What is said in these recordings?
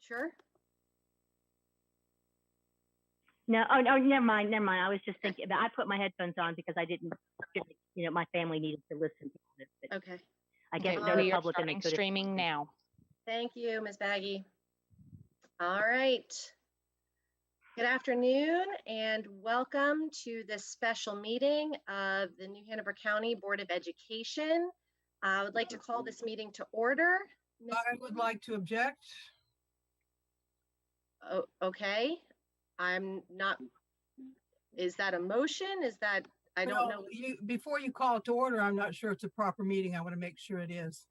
Sure. No, oh, no, never mind. I was just thinking about, I put my headphones on because I didn't, my family needed to listen to it. But Okay. I guess Okay, they're we the are public and they starting could have. streaming now. Thank you, Ms. Baggy. All right. Good afternoon and welcome to this special meeting of the New Hanover County Board of Education. I would like to call this meeting to order. I would like to object. Oh, okay. I'm not, is that a motion? Is that, I don't know. Before you call it to order, I'm not sure it's a proper meeting. I want to make sure it is.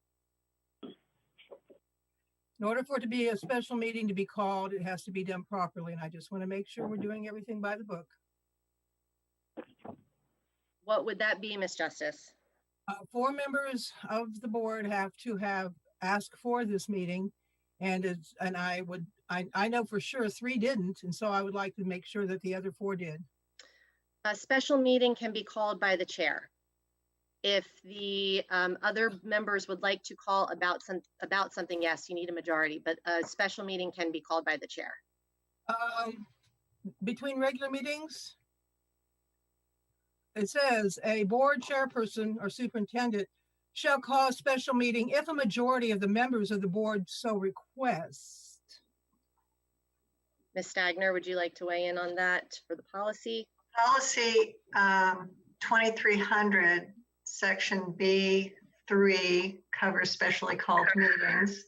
In order for it to be a special meeting to be called, it has to be done properly. And I just want to make sure we're doing everything by the book. What would that be, Ms. Justice? 4 members of the board have to have asked for this meeting. And I know for sure 3 didn't. And so I would like to make sure that the other 4 did. A special meeting can be called by the chair. If the other members would like to call about something, yes, you need a majority, but a special meeting can be called by the chair. Between regular meetings, it says a board chairperson or superintendent shall call a special meeting if a majority of the members of the board so request. Ms. Stagner, would you like to weigh in on that for the policy? Policy 2300, section B3 covers specially called meetings.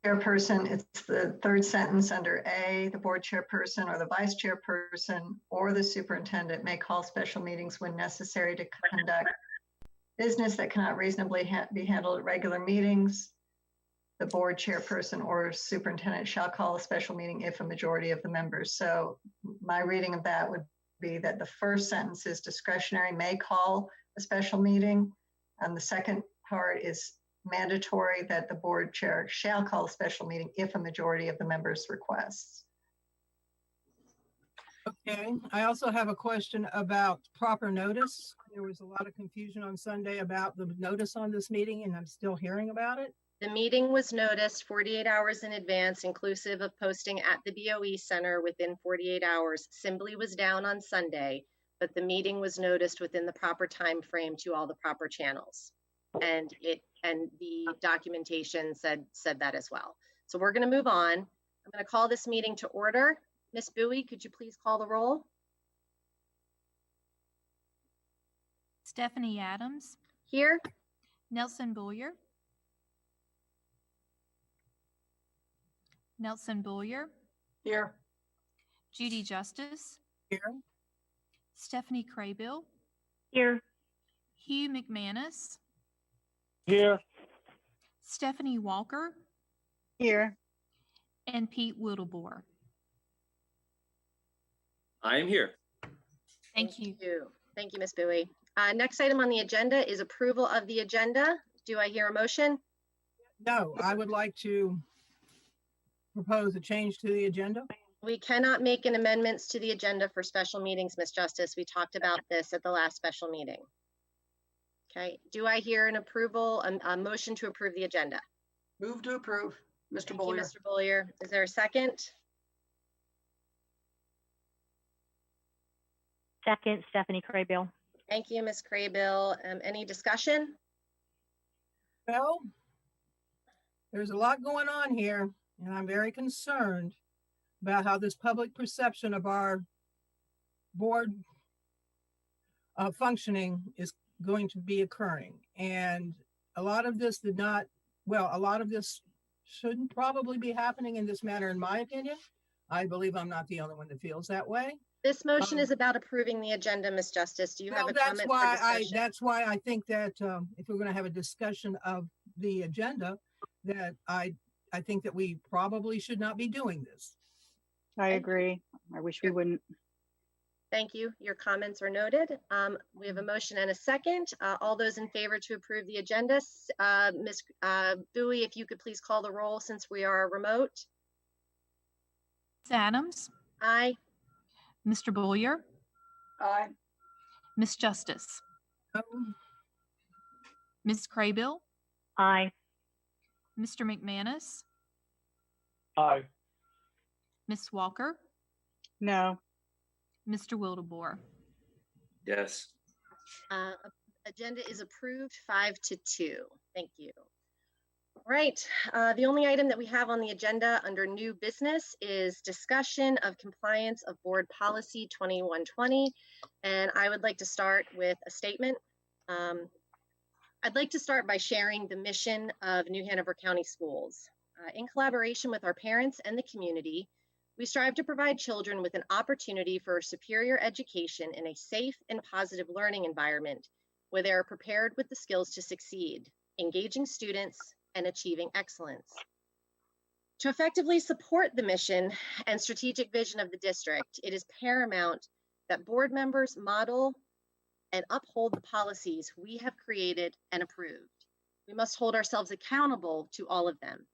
Chairperson, it's the 3rd sentence under A, the board chairperson or the vice chairperson or the superintendent may call special meetings when necessary to conduct business that cannot reasonably be handled at regular meetings. The board chairperson or superintendent shall call a special meeting if a majority of the members. So my reading of that would be that the first sentence is discretionary, may call a special meeting. And the second part is mandatory, that the board chair shall call a special meeting if a majority of the members requests. Okay, I also have a question about proper notice. There was a lot of confusion on Sunday about the notice on this meeting, and I'm still hearing about it. The meeting was noticed 48 hours in advance, inclusive of posting at the BOE Center within 48 hours. Assembly was down on Sunday, but the meeting was noticed within the proper time frame to all the proper channels. And the documentation said that as well. So we're going to move on. I'm going to call this meeting to order. Ms. Bowie, could you please call the roll? Stephanie Adams. Here. Nelson Boyer. Nelson Boyer. Here. Judy Justice. Here. Stephanie Craybill. Here. Hugh McManus. Here. Stephanie Walker. Here. And Pete Wildebohr. I am here. Thank you. Thank you, Ms. Bowie. Next item on the agenda is approval of the agenda. Do I hear a motion? No, I would like to propose a change to the agenda. We cannot make an amendments to the agenda for special meetings, Ms. Justice. We talked about this at the last special meeting. Okay, do I hear an approval, a motion to approve the agenda? Move to approve, Mr. Thank Boyer. you, Mr. Boyer. Is there a second? Second, Stephanie Craybill. Thank you, Ms. Craybill. Any discussion? Well, there's a lot going on here, and I'm very concerned about how this public perception of our board functioning is going to be occurring. And a lot of this a lot of this shouldn't probably be happening in this manner, in my opinion. I believe I'm not the only one that feels that way. This motion is about approving the agenda, Ms. Justice. Do you have a comment for discussion? That's why I think that if we're going to have a discussion of the agenda, that I think that we probably should not be doing this. I agree. I wish we wouldn't. Thank you. Your comments are noted. We have a motion and a second. All those in favor to approve the agenda, Ms. Bowie, if you could please call the roll since we are remote. Ms. Adams. Aye. Mr. Boyer. Aye. Ms. Justice. Ms. Craybill. Aye. Mr. McManus, Aye. Ms. Walker, No. Mr. Wildebohr. Yes. Agenda is approved 5-2. Thank you. All right, the only item that we have on the agenda under new business is discussion of compliance of board policy 2120. And I would like to start with a statement. I'd like to start by sharing the mission of New Hanover County Schools. In collaboration with our parents and the community, we strive to provide children with an opportunity for superior education in a safe and positive learning environment where they are prepared with the skills to succeed, engaging students, and achieving excellence. To effectively support the mission and strategic vision of the district, it is paramount that board members model and uphold the policies we have created and approved. We must hold ourselves accountable to all of them.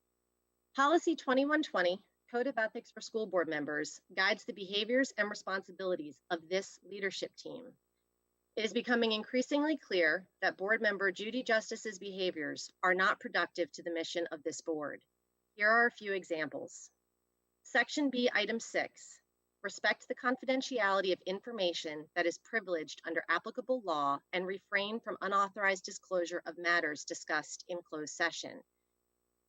Policy 2120, Code of Ethics for School Board Members, guides the behaviors and responsibilities of this leadership team. It is becoming increasingly clear that board member Judy Justice's behaviors are not productive to the mission of this board. Here are a few examples. Section B, Item 6, respect the confidentiality of information that is privileged under applicable law and refrain from unauthorized disclosure of matters discussed in closed session.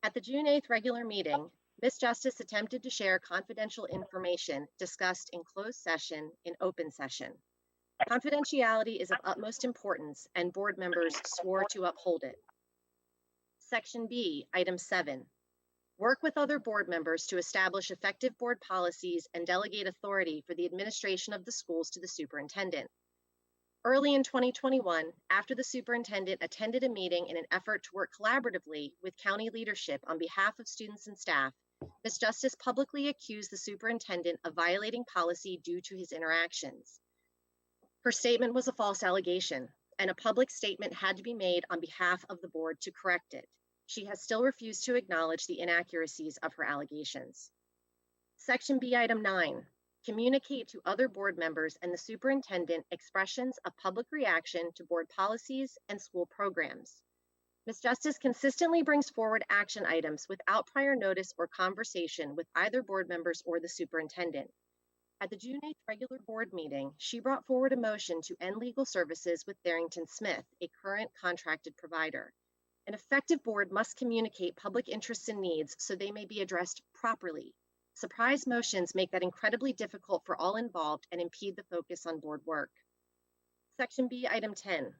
At the June 8th regular meeting, Ms. Justice attempted to share confidential information discussed in closed session in open session. Confidentiality is of utmost importance, and board members swore to uphold it. Section B, Item 7, work with other board members to establish effective board policies and delegate authority for the administration of the schools to the superintendent. Early in 2021, after the superintendent attended a meeting in an effort to work collaboratively with county leadership on behalf of students and staff, Ms. Justice publicly accused the superintendent of violating policy due to his interactions. Her statement was a false allegation, and a public statement had to be made on behalf of the board to correct it. She has still refused to acknowledge the inaccuracies of her allegations. Section B, Item 9, communicate to other board members and the superintendent expressions of public reaction to board policies and school programs. Ms. Justice consistently brings forward action items without prior notice or conversation with either board members or the superintendent. At the June 8th regular board meeting, she brought forward a motion to end legal services with Barrington Smith, a current contracted provider. An effective board must communicate public interests and needs so they may be addressed properly. Surprise motions make that incredibly difficult for all involved and impede the focus on board work. Section B, Item 10,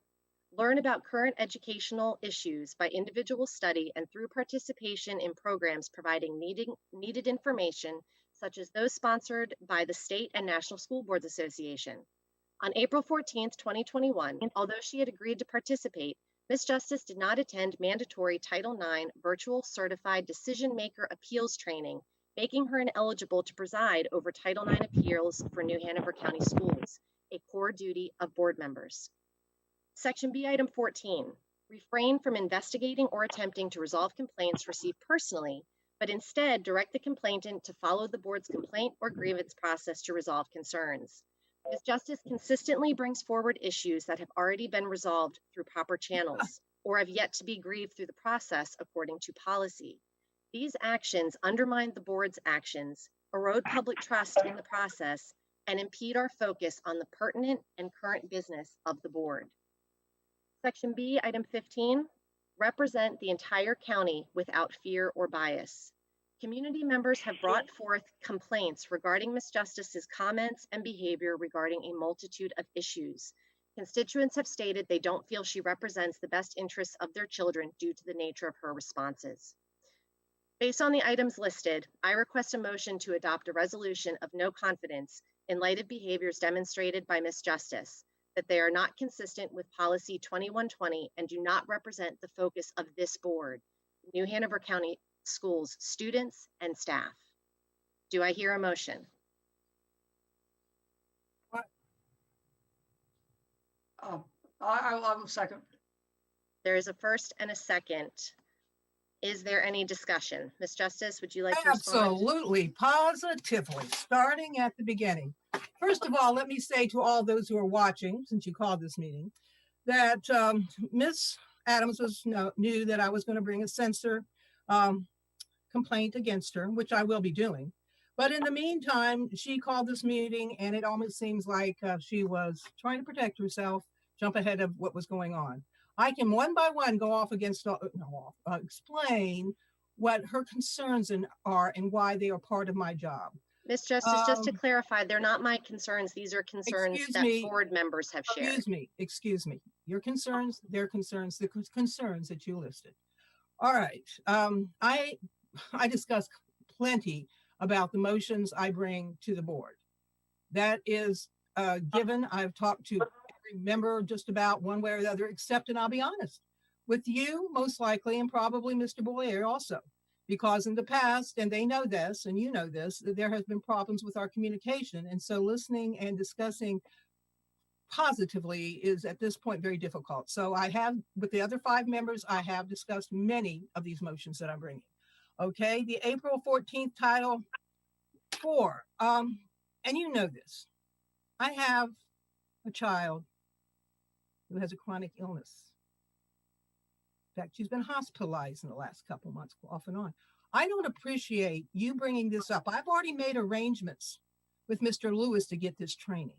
learn about current educational issues by individual study and through participation in programs providing needed information, such as those sponsored by the State and National School Boards Association. On April 14th, 2021, although she had agreed to participate, Ms. Justice did not attend mandatory Title IX virtual certified decision maker appeals training, making her ineligible to preside over Title IX appeals for New Hanover County Schools, a core duty of board members. Section B, Item 14, refrain from investigating or attempting to resolve complaints received personally, but instead direct the complainant to follow the board's complaint or grievance process to resolve concerns. Ms. Justice consistently brings forward issues that have already been resolved through proper channels or have yet to be grieved through the process according to policy. These actions undermine the board's actions, erode public trust in the process, and impede our focus on the pertinent and current business of the board. Section B, Item 15, represent the entire county without fear or bias. Community members have brought forth complaints regarding Ms. Justice's comments and behavior regarding a multitude of issues. Constituents have stated they don't feel she represents the best interests of their children due to the nature of her responses. Based on the items listed, I request a motion to adopt a resolution of no confidence in light of behaviors demonstrated by Ms. Justice, that they are not consistent with Policy 2120 and do not represent the focus of this board, New Hanover County Schools, students, and staff. Do I hear a motion? I will second. There is a first and a second. Is there any discussion? Ms. Justice, would you like to respond? Absolutely, positively, starting at the beginning. First of all, let me say to all those who are watching, since you called this meeting, that Ms. Adams knew that I was going to bring a censor complaint against her, which I will be doing. But in the meantime, she called this meeting, and it almost seems like she was trying to protect herself, jump ahead of what was going on. I can one by one go off against, explain what her concerns are and why they are part of my job. Ms. Justice, just to clarify, they're not my concerns. These are concerns Excuse that me. board members have shared. Excuse me. Your concerns, their concerns, the concerns that you listed. All right. I discussed plenty about the motions I bring to the board. That is given. I've talked to every member just about one way or the other, except, and I'll be honest, with you most likely, and probably Mr. Boyer also, because in the past, and they know this, and you know this, that there has been problems with our communication. And so listening and discussing positively is at this point very difficult. So I have, with the other 5 members, I have discussed many of these motions that I'm bringing. Okay, the April 14th Title 4, and you know this. I have a child who has a chronic illness. In fact, she's been hospitalized in the last couple months, off and on. I don't appreciate you bringing this up. I've already made arrangements with Mr. Lewis to get this training.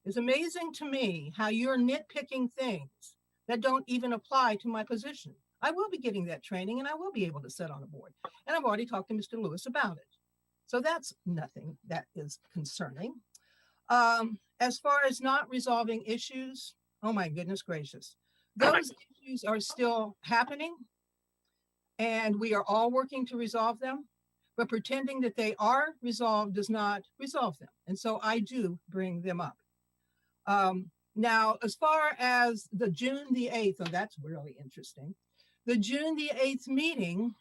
It's amazing to me how you're nitpicking things that don't even apply to my position. I will be getting that training, and I will be able to sit on a board. And I've already talked to Mr. Lewis about it. So that's nothing that is concerning. As far as not resolving issues, oh my goodness gracious. Those issues are still happening, and we are all working to resolve them, but pretending that they are resolved does not resolve them. And so I do bring them up. Now, as far as the June the 8th, oh, that's really interesting. The June the 8th meeting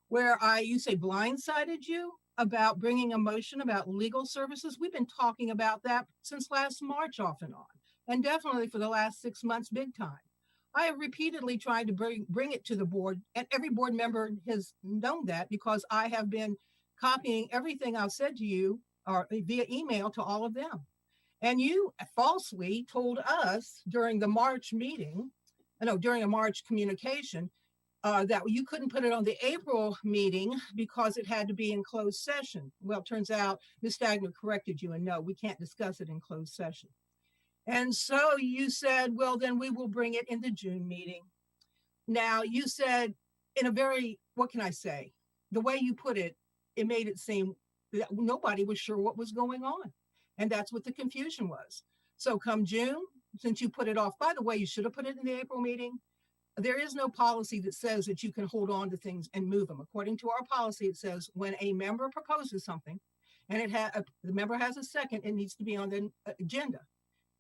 where you say blindsided you about bringing a motion about legal services. We've been talking about that since last March off and on, and definitely for the last 6 months, big time. I have repeatedly tried to bring it to the board, and every board member has known that because I have been copying everything I've said to you or via email to all of them. And you falsely told us during the March meeting, during a March communication, that you couldn't put it on the April meeting because it had to be in closed session. Well, it turns out Ms. Stagner corrected you, and no, we can't discuss it in closed session. And so you said, well, then we will bring it in the June meeting. Now, you said in a very, what can I say? The way you put it, it made it seem that nobody was sure what was going on. And that's what the confusion was. So come June, since you put it off, by the way, you should have put it in the April meeting. There is no policy that says that you can hold on to things and move them. According to our policy, it says when a member proposes something and the member has a second, it needs to be on the agenda.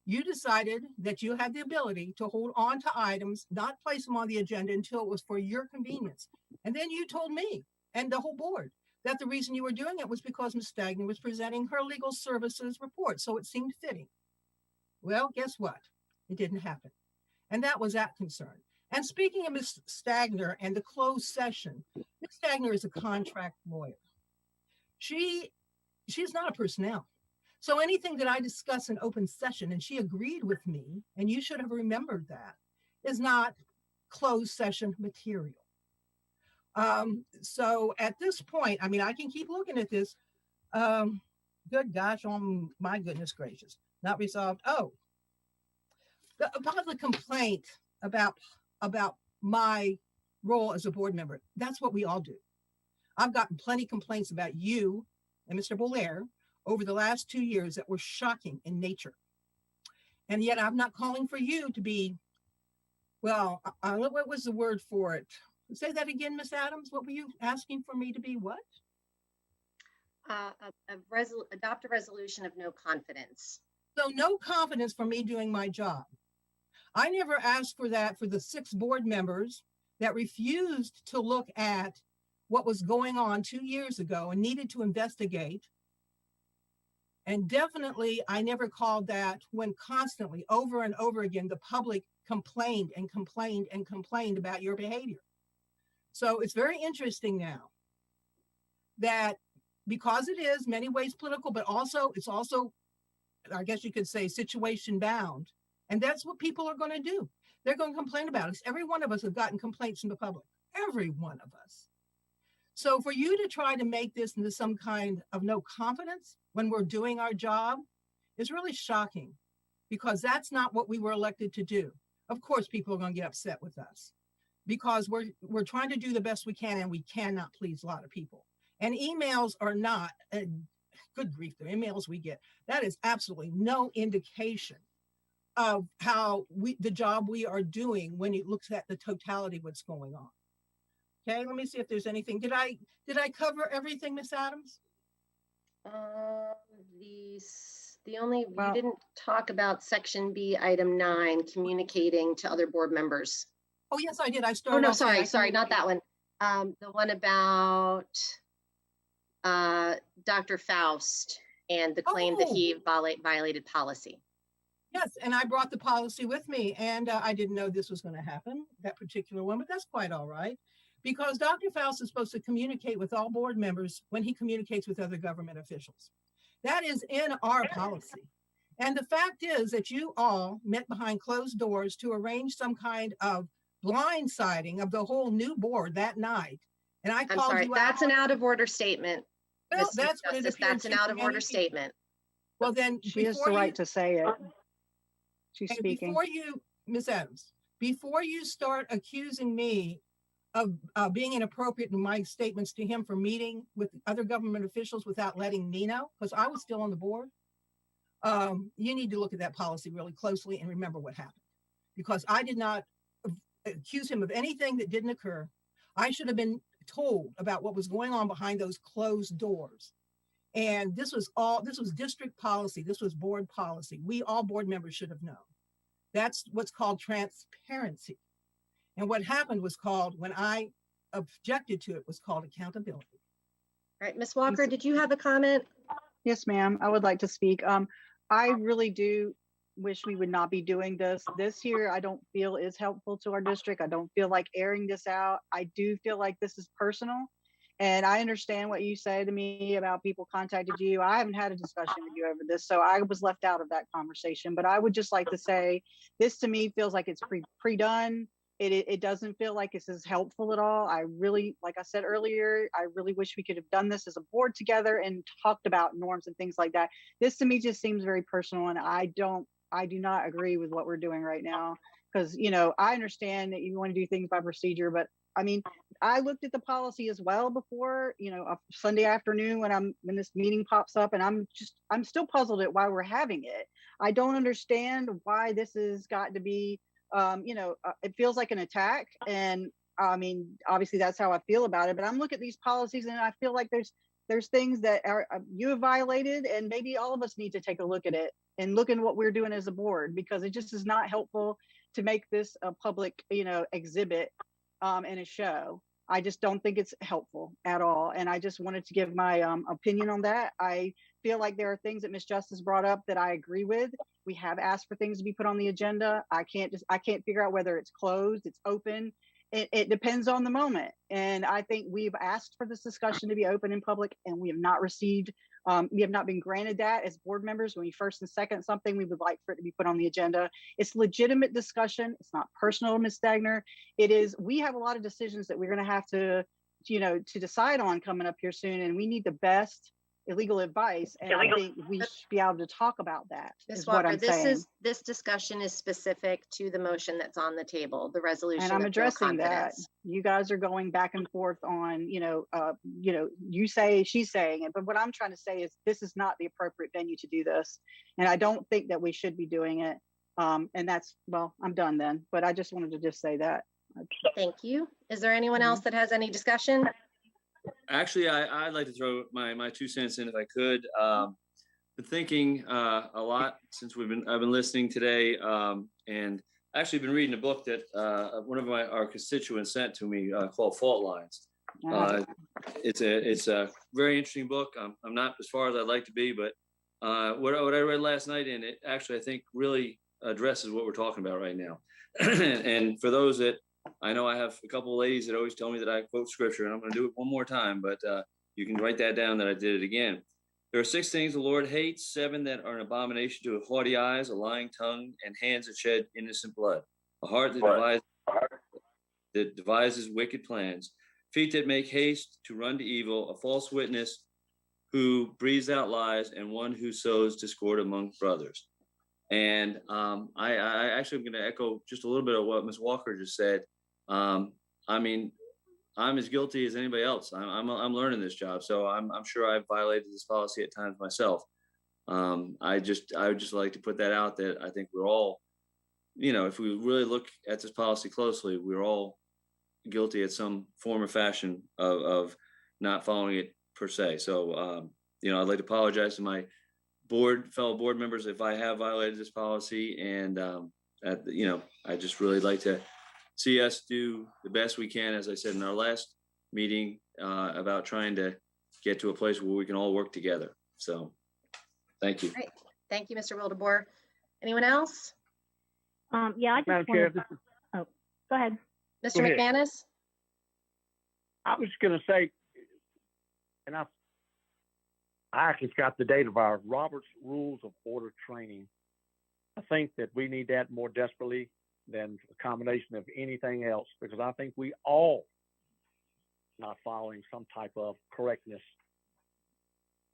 You decided that you had the ability to hold on to items, not place them on the agenda until it was for your convenience. And then you told me and the whole board that the reason you were doing it was because Ms. Stagner was presenting her legal services report. So it seemed fitting. Well, guess what? It didn't happen. And that was that concern. And speaking of Ms. Stagner and the closed session, Ms. Stagner is a contract lawyer. She's not a personnel. So anything that I discuss in open session, and she agreed with me, and you should have remembered that, is not closed session material. So at this point, I mean, I can keep looking at this. Good gosh, oh my goodness gracious, not resolved. Oh, about the complaint about my role as a board member. That's what we all do. I've gotten plenty of complaints about you and Mr. Boulaire over the last 2 years that were shocking in nature. And yet I'm not calling for you to be, well, what was the word for it? Say that again, Ms. Adams. What were you asking for me to be? What? Adopt a resolution of no confidence. So no confidence for me doing my job. I never asked for that for the 6 board members that refused to look at what was going on 2 years ago and needed to investigate. And definitely, I never called that when constantly, over and over again, the public complained and complained and complained about your behavior. So it's very interesting now that because it is many ways political, but also it's also, I guess you could say, situation bound And that's what people are going to do. They're going to complain about us. Every one of us have gotten complaints from the public. Every one of us. So for you to try to make this into some kind of no confidence when we're doing our job is really shocking, because that's not what we were elected to do. Of course, people are going to get upset with us because we're trying to do the best we can, and we cannot please a lot of people. And emails are not, good grief, the emails we get, that is absolutely no indication of how the job we are doing when it looks at the totality of what's going on. Okay, let me see if there's anything. Did I cover everything, Miss Adams? The only, Well- you didn't talk about section B, item 9, communicating to other board members. Oh, yes, I did. I Oh, started. no, off saying sorry, I not that one. The one about Dr. Faust and the claim that Oh. he violated policy. Yes, and I brought the policy with me, and I didn't know this was going to happen, that particular one, but that's quite all right. Because Dr. Faust is supposed to communicate with all board members when he communicates with other government officials. That is in our policy. And the fact is that you all met behind closed doors to arrange some kind of blindsiding of the whole new board that night. And I I'm called sorry, you that's out. an out of order statement. Well, Ms. that's what it Justice, appeared that's an to out of order many people. statement. Well, then She has the before right you, to say it. She's and speaking. before you, Ms. Adams, before you start accusing me of being inappropriate in my statements to him for meeting with other government officials without letting me know, because I was still on the board, you need to look at that policy really closely and remember what happened. Because I did not accuse him of anything that didn't occur. I should have been told about what was going on behind those closed doors. And this was district policy. This was board policy. We all board members should have known. That's what's called transparency. And what happened was called, when I objected to it, was called accountability. All right, Ms. Walker, did you have a comment? Yes, ma'am. I would like to speak. I really do wish we would not be doing this. This year, I don't feel is helpful to our district. I don't feel like airing this out. I do feel like this is personal. And I understand what you say to me about people contacted you. I haven't had a discussion with you over this, so I was left out of that conversation. But I would just like to say, this to me feels like it's pre-done. It doesn't feel like this is helpful at all. I really, like I said earlier, I really wish we could have done this as a board together and talked about norms and things like that. This to me just seems very personal, and I do not agree with what we're doing right now. Because, I understand that you want to do things by procedure, but I mean, I looked at the policy as well before, a Sunday afternoon when this meeting pops up, and I'm still puzzled at why we're having it. I don't understand why this has got to be, it feels like an attack. And I mean, obviously that's how I feel about it, but I'm looking at these policies and I feel like there's things that you have violated, and maybe all of us need to take a look at it and look at what we're doing as a board, because it just is not helpful to make this a public, exhibit and a show. I just don't think it's helpful at all. And I just wanted to give my opinion on that. I feel like there are things that Ms. Justice brought up that I agree with. We have asked for things to be put on the agenda. I can't figure out whether it's closed, it's open. It depends on the moment. And I think we've asked for this discussion to be open in public, and we have not been granted that as board members. When we first and second something, we would like for it to be put on the agenda. It's legitimate discussion. It's not personal, Ms. Stagner. It is, we have a lot of decisions that we're going to have to decide on coming up here soon. And we need the best legal advice. And I think we should be able to talk about that. Ms. Is what Walker, I'm saying. this discussion is specific to the motion that's on the table, the resolution. And I'm of no addressing that. confidence. You guys are going back and forth on, you say, she's saying it. But what I'm trying to say is this is not the appropriate venue to do this. And I don't think that we should be doing it. And that's, well, I'm done then. But I just wanted to just say that. Thank you. Is there anyone else that has any discussion? Actually, I'd like to throw my 2 cents in if I could. Been thinking a lot since I've been listening today, and actually been reading a book that one of our constituents sent to me called Fault Lines. It's a very interesting book. I'm not as far as I'd like to be, but what I read last night in it actually I think really addresses what we're talking about right now. And for those that, I know I have a couple of ladies that always tell me that I quote scripture, and I'm going to do it one more time, but you can write that down that I did it again. There are 6 things the Lord hates, 7 that are an abomination to haughty eyes, a lying tongue, and hands that shed innocent blood, a heart that devises wicked plans, feet that make haste to run to evil, a false witness who breathes out lies, and one who sows discord among brothers. And I actually am going to echo just a little bit of what Ms. Walker just said. I mean, I'm as guilty as anybody else. I'm learning this job, so I'm sure I've violated this policy at times myself. I would just like to put that out, that I think we're all, if we really look at this policy closely, we're all guilty at some form or fashion of not following it per se. So I'd like to apologize to my fellow board members if I have violated this policy, and I just really like to see us do the best we can, as I said in our last meeting, about trying to get to a place where we can all work together. So thank you. Great. Thank you, Mr. Wildebohr. Anyone else? Yeah, I just Madam Chair, wanted, oh, go ahead. Mr. Go ahead. McManus? I was going to say, and I actually got the date of our Robert's Rules of Order training. I think that we need that more desperately than a combination of anything else, because I think we all not following some type of correctness.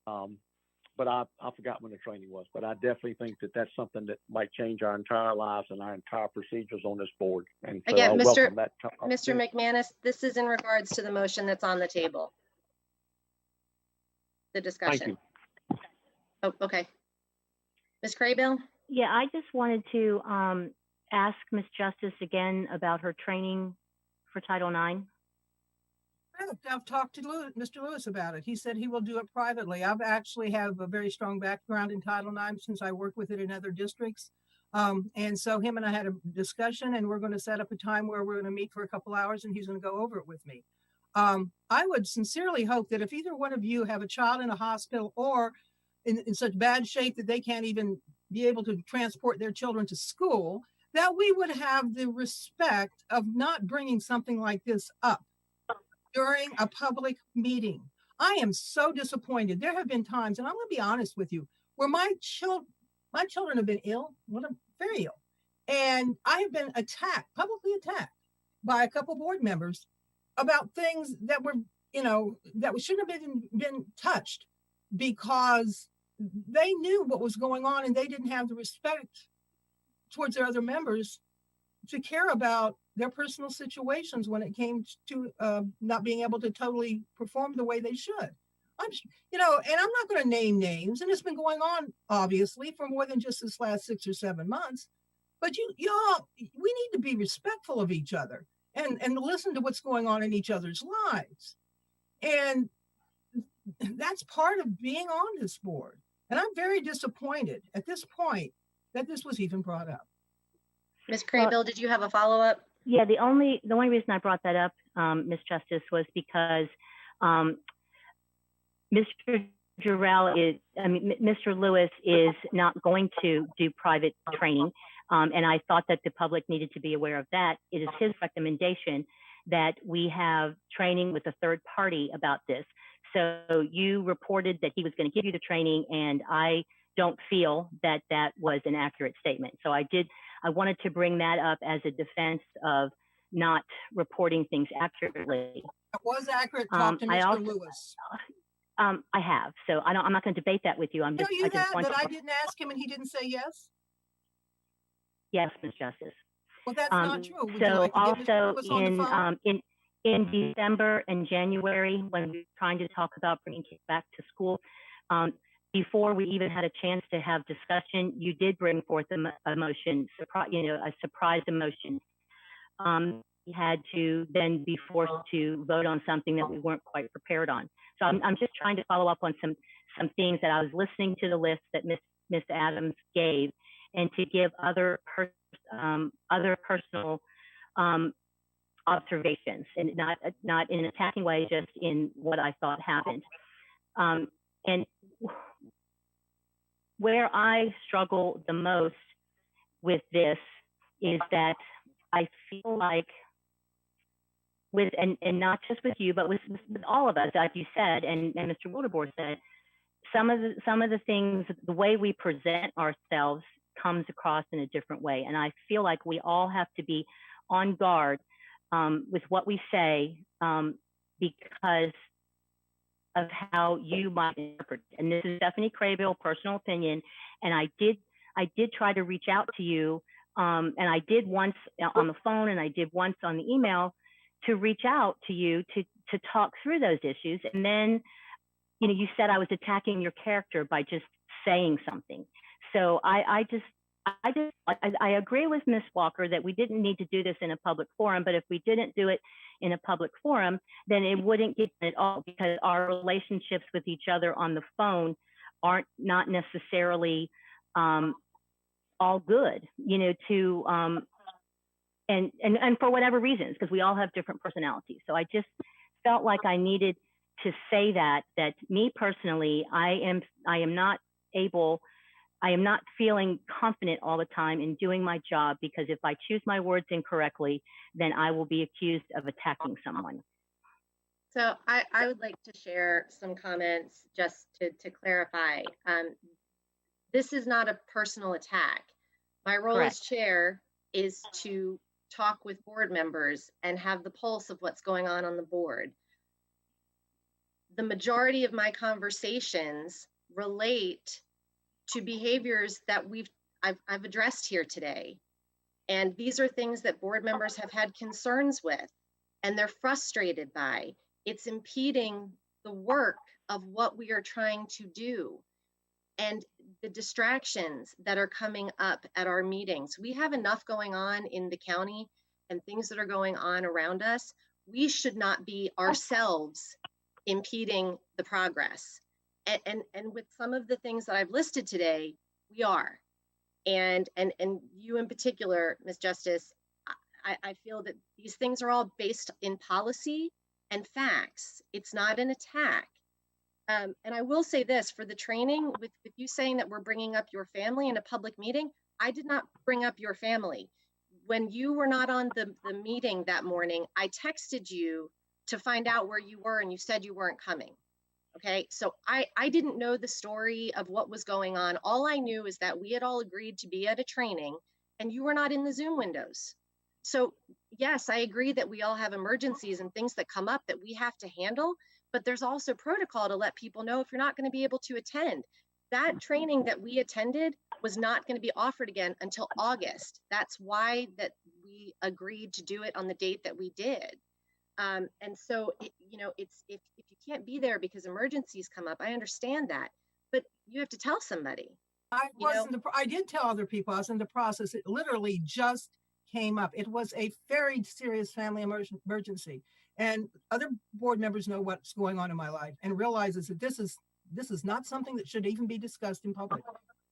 But I forgot when the training was, but I definitely think that that's something that might change our entire lives and our entire procedures on this board. And so Again, I welcome that. Mr. McManus, this is in regards to the motion that's on the table. The Thank discussion. you. Oh, okay. Ms. Craybill? Yeah, I just wanted to ask Ms. Justice again about her training for Title IX. I've talked to Mr. Lewis about it. He said he will do it privately. I've actually have a very strong background in Title IX since I work with it in other districts. And so him and I had a discussion, and we're going to set up a time where we're going to meet for a couple hours, and he's going to go over it with me. I would sincerely hope that if either one of you have a child in a hospital or in such bad shape that they can't even be able to transport their children to school, that we would have the respect of not bringing something like this up during a public meeting. I am so disappointed. There have been times, and I'm going to be honest with you, where my children have been ill, very ill, and I have been publicly attacked by a couple board members about things that were, that shouldn't have been touched, because they knew what was going on and they didn't have the respect towards their other members to care about their personal situations when it came to not being able to totally perform the way they should. And I'm not going to name names, and it's been going on obviously for more than just this last 6 or 7 months. But y'all, we need to be respectful of each other and listen to what's going on in each other's lives. And that's part of being on this board. And I'm very disappointed at this point that this was even brought up. Ms. Craybill, did you have a follow-up? Yeah, the only reason I brought that up, Ms. Justice, was because Mr. Mr. Lewis is not going to do private training. And I thought that the public needed to be aware of that. It is his recommendation that we have training with a third party about this. So you reported that he was going to give you the training, and I don't feel that that was an accurate statement. So I wanted to bring that up as a defense of not reporting things accurately. It was accurate. Talk to Mr. Lewis. I have. So I'm not going to debate that with you. I didn't ask him and he didn't say yes? Yes, Ms. Justice. Well, that's not true. Would you So like to get Mr. also Lewis on the phone? in December and January, when we were trying to talk about bringing kids back to school, before we even had a chance to have discussion, you did bring forth a motion, a surprise motion. We had to then be forced to vote on something that we weren't quite prepared on. So I'm just trying to follow up on some things that I was listening to the list that Ms. Adams gave, and to give other personal observations, and not in an attacking way, just in what I thought happened. And where I struggle the most with this is that I feel like and not just with you, but with all of us, as you said, and Mr. Wildebohr said, some of the things, the way we present ourselves comes across in a different way. And I feel like we all have to be on guard with what we say because of how you might interpret. And this is Stephanie Craybill, personal opinion. And I did try to reach out to you, and I did once on the phone, and I did once on the email to reach out to you to talk through those issues. And then, you said I was attacking your character by just saying something. So I agree with Ms. Walker that we didn't need to do this in a public forum, but if we didn't do it in a public forum, then it wouldn't get done at all, because our relationships with each other on the phone aren't not necessarily all good, and for whatever reasons, because we all have different personalities. So I just felt like I needed to say that me personally, I am not feeling confident all the time in doing my job, because if I choose my words incorrectly, then I will be accused of attacking someone. So I would like to share some comments just to clarify. This is not a personal attack. My role Correct. as chair is to talk with board members and have the pulse of what's going on the board. The majority of my conversations relate to behaviors that I've addressed here today. And these are things that board members have had concerns with, and they're frustrated by. It's impeding the work of what we are trying to do. And the distractions that are coming up at our meetings. We have enough going on in the county and things that are going on around us. We should not be ourselves impeding the progress. And with some of the things that I've listed today, we are. And you in particular, Ms. Justice, I feel that these things are all based in policy and facts. It's not an attack. And I will say this, for the training, with you saying that we're bringing up your family in a public meeting, I did not bring up your family. When you were not on the meeting that morning, I texted you to find out where you were, and you said you weren't coming. Okay, so I didn't know the story of what was going on. All I knew is that we had all agreed to be at a training and you were not in the Zoom windows. So yes, I agree that we all have emergencies and things that come up that we have to handle, but there's also protocol to let people know if you're not going to be able to attend. That training that we attended was not going to be offered again until August. That's why that we agreed to do it on the date that we did. And so, it's if you can't be there because emergencies come up, I understand that, but you have to tell somebody. I did tell other people. I was in the process. It literally just came up. It was a very serious family emergency, and other board members know what's going on in my life and realizes that this is not something that should even be discussed in public.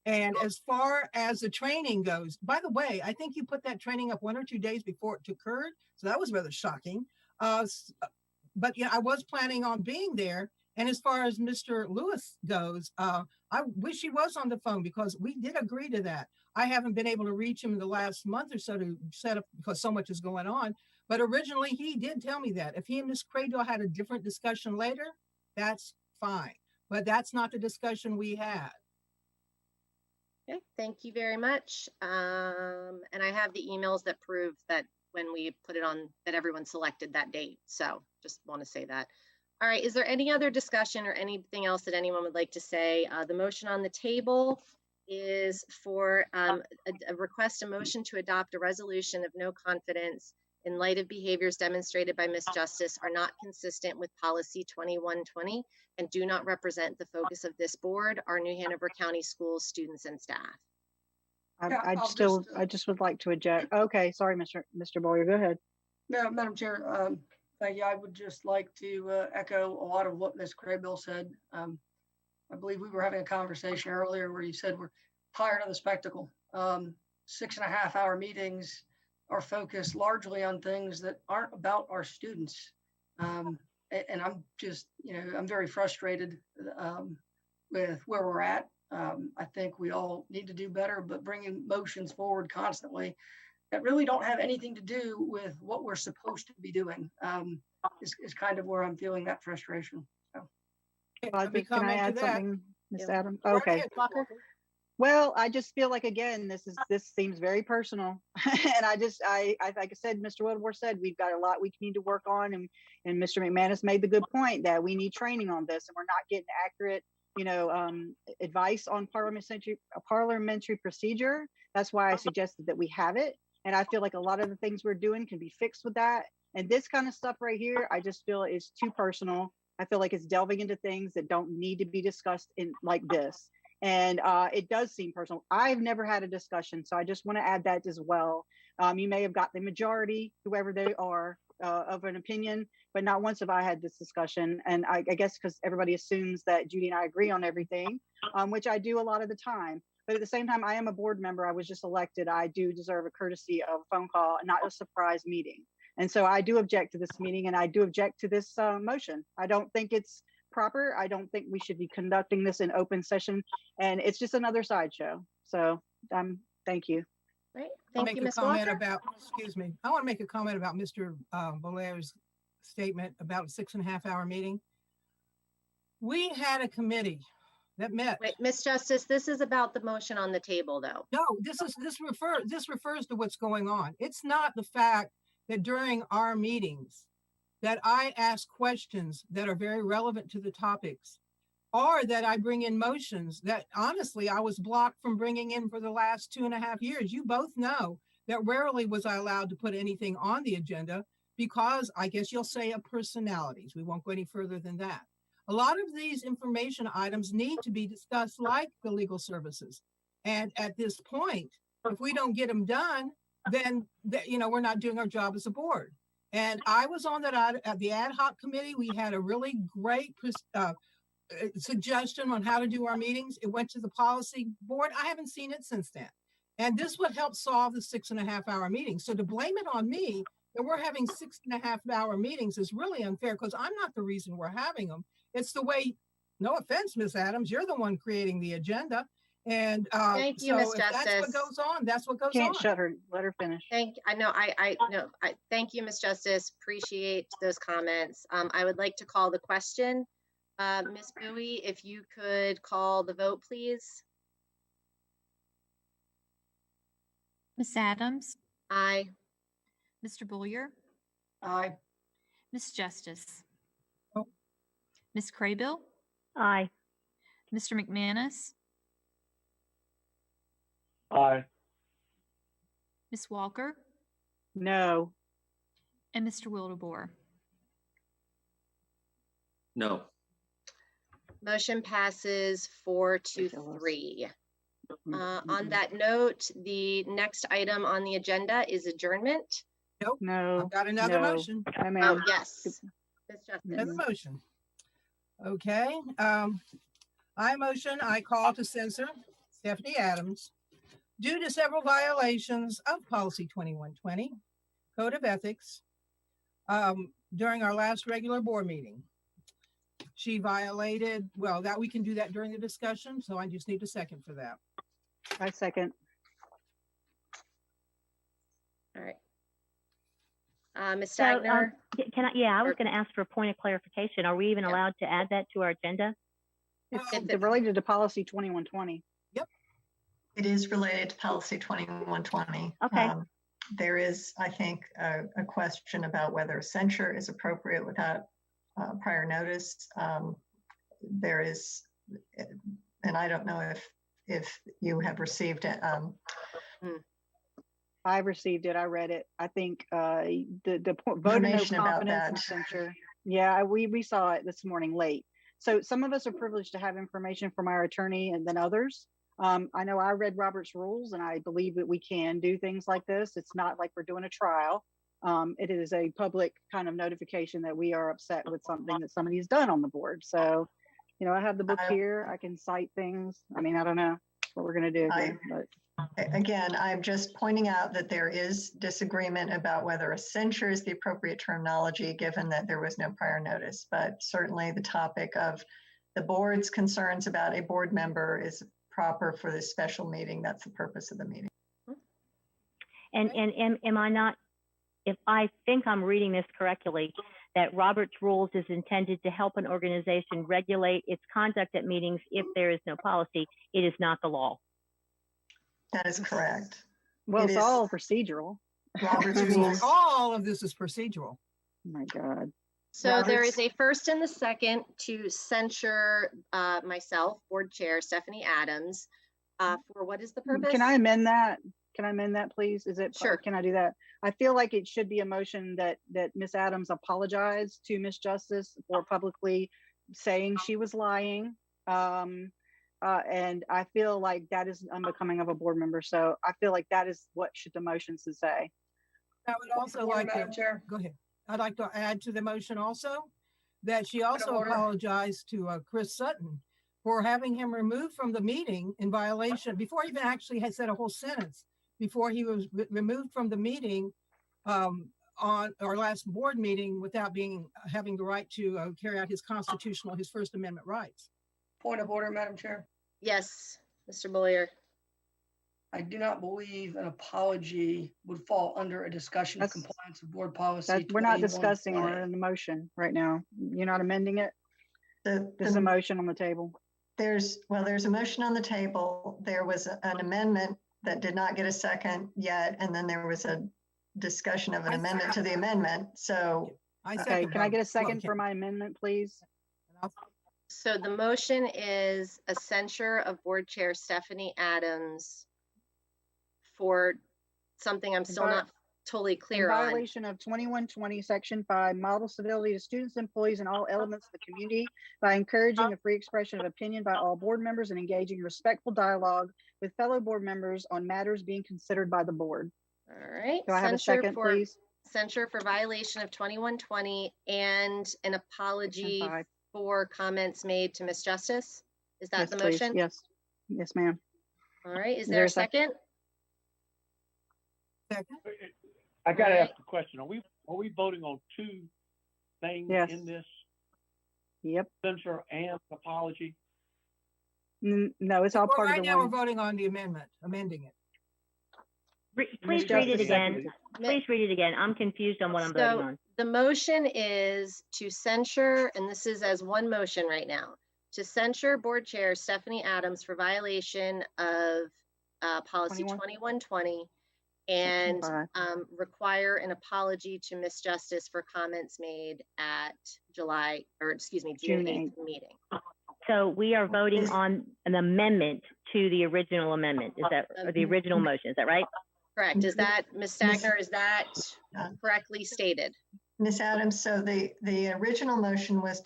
And as far as the training goes, by the way, I think you put that training up 1 or 2 days before it occurred, so that was rather shocking. But I was planning on being there. And as far as Mr. Lewis goes, I wish he was on the phone, because we did agree to that. I haven't been able to reach him in the last month or so to set up, because so much is going on. But originally he did tell me that. If he and Ms. Cradle had a different discussion later, that's fine. But that's not the discussion we had. Okay, thank you very much. And I have the emails that prove that when we put it on, that everyone selected that date. So just want to say that. All right, is there any other discussion or anything else that anyone would like to say? The motion on the table is for a request, a motion to adopt a resolution of no confidence in light of behaviors demonstrated by Ms. Justice are not consistent with policy 2120 and do not represent the focus of this board, our New Hanover County schools, students, and staff. I just would like to object. Okay, sorry, Mr. Boyer, go ahead. Madam Chair, thank you. I would just like to echo a lot of what Ms. Craybill said. I believe we were having a conversation earlier where you said we're tired of the spectacle. 6.5-hour meetings are focused largely on things that aren't about our students. And I'm just, I'm very frustrated with where we're at. I think we all need to do better, but bringing motions forward constantly that really don't have anything to do with what we're supposed to be doing is kind of where I'm feeling that frustration. So. Can I add something? Ms. Yeah. Adams? Go right Okay. ahead, Walker. Well, I just feel like, again, this seems very personal. And I like I said, Mr. Wildebohr said, we've got a lot we need to work on. And Mr. McManus made the good point that we need training on this, and we're not getting accurate, advice on parliamentary procedure. That's why I suggested that we have it. And I feel like a lot of the things we're doing can be fixed with that. And this kind of stuff right here, I just feel is too personal. I feel like it's delving into things that don't need to be discussed in like this. And it does seem personal. I've never had a discussion, so I just want to add that as well. You may have got the majority, whoever they are, of an opinion, but not once have I had this discussion. And I guess because everybody assumes that Judy and I agree on everything, which I do a lot of the time. But at the same time, I am a board member. I was just elected. I do deserve a courtesy of a phone call, not a surprise meeting. And so I do object to this meeting, and I do object to this motion. I don't think it's proper. I don't think we should be conducting this in open session, and it's just another sideshow. So thank you. Right. I'll Thank make you, a Ms. comment Walker. about, excuse me, I want to make a comment about Mr. Valaire's statement about a 6.5-hour meeting. We had a committee that met. Wait, Ms. Justice, this is about the motion on the table, though. No, this refers to what's going on. It's not the fact that during our meetings that I ask questions that are very relevant to the topics, or that I bring in motions that honestly I was blocked from bringing in for the last 2.5 years. You both know that rarely was I allowed to put anything on the agenda because I guess you'll say of personalities. We won't go any further than that. A lot of these information items need to be discussed, like the legal services. And at this point, if we don't get them done, then we're not doing our job as a board. And I was on the ad hoc committee. We had a really great suggestion on how to do our meetings. It went to the policy board. I haven't seen it since then. And this would help solve the 6.5-hour meeting. So to blame it on me that we're having 6.5-hour meetings is really unfair, because I'm not the reason we're having them. It's the way, no offense, Ms. Adams, you're the one creating the agenda. And Thank you, Ms. if that's what Justice. goes on, that's what goes on. Can't shut her, let her finish. Thank you, Ms. Justice. Appreciate those comments. I would like to call the question. Ms. Bowie, if you could call the vote, please. Ms. Adams, Aye. Mr. Bullier, Aye. Ms. Justice, Oh. Ms. Craybill, Aye. Mr. McManus, Aye. Ms. Walker, No. and Mr. Wildebohr. No. Motion passes 4-3. On that note, the next item on the agenda is adjournment. No. I've got another no. motion. Oh, ma'am. yes. Ms. Justice. Another motion. Okay. I call to censor Stephanie Adams due to several violations of Policy 2120, Code of Ethics, during our last regular board meeting. She violated, well, that we can do that during the discussion, so I just need a second for that. I second. All right. Ms. So, Stagner? I was going to ask for a point of clarification. Are we even Yeah. allowed to add that to our agenda? It's related to policy 2120. It is related to policy 2120. Okay. There is, I think, a question about whether censure is appropriate without prior notice. There is, and I don't know if you have received it. I received it. I read it. I think the vote of no Information about confidence and that. censure. Yeah, we saw it this morning late. So some of us are privileged to have information from our attorney, and then others. I know I read Robert's rules, and I believe that we can do things like this. It's not like we're doing a trial. It is a public kind of notification that we are upset with something that somebody's done on the board. So, I have the book here. I can cite things. I mean, I don't know what we're going to do here, but. Again, I'm just pointing out that there is disagreement about whether a censure is the appropriate terminology, given that there was no prior notice. But certainly the topic of the board's concerns about a board member is proper for this special meeting. That's the purpose of the meeting. And am I not if I think I'm reading this correctly, that Robert's rules is intended to help an organization regulate its conduct at meetings if there is no policy. It is not the law. That is correct. Well, It it's is all procedural. Robert's I mean, rules. All of this is procedural. Oh my God. So there is Roberts. a first and the second to censure myself, Board Chair Stephanie Adams, for what is the purpose? Can I amend that? Can I amend that, please? Is it, Sure. Can I do that? I feel like it should be a motion that Ms. Adams apologize to Ms. Justice for publicly saying she was lying. And I feel like that is unbecoming of a board member. So I feel like that is what should the motion should say. I would also Order, like Madam to, Chair. go ahead. I'd like to add to the motion also that she also order. apologized to Chris Sutton for having him removed from the meeting in violation, before he even actually had said a whole sentence, before he was removed from the meeting on our last board meeting without having the right to carry out his First Amendment rights. Point of order, Madam Chair. Yes, Mr. Boyer. I do not believe an apology would fall under a discussion of That's- compliance with board policy. We're not discussing, 21-1A. we're in the motion right now. You're not amending it? The, There's a motion on the table. there's a motion on the table. There was an amendment that did not get a second yet, and then there was a discussion of an amendment to the amendment. So I Okay, second can I get a Robert's- well, second for my amendment, please? So the motion is a censure of Board Chair Stephanie Adams for something I'm still not totally In clear on. violation of 2120, Section 5, model civility to students, employees, and all elements of the community by encouraging the free expression of opinion by all board members and engaging respectful dialogue with fellow board members on matters being considered by the board. All right. Do I have a Censure second, for- please? Censure for violation of 2120 and an apology Section 5. for comments made to Ms. Justice. Is that Yes, the please. motion? Yes. Yes, ma'am. All right. Is Is there there a a sec- second? Second. I gotta Alright. ask the question, are we voting on two things Yes. in this, Yep. censure and apology? No, it's all Well, part right of the now, we're one. voting on the amendment, amending it. Please Ms. read it Justice again. seconded. Please read it again. I'm confused on what I'm voting on. The motion is to censure, and this is as one motion right now, to censure Board Chair Stephanie Adams for violation of policy 21. 2120 Section and 5. require an apology to Ms. Justice for comments made at June 8th meeting. So we are voting Is- on an amendment to the original amendment. Is that, or the original motion? Is that right? Correct. Is that, Ms. Ms. Stagner, is that Yeah. correctly stated? Ms. Adams, so the original motion was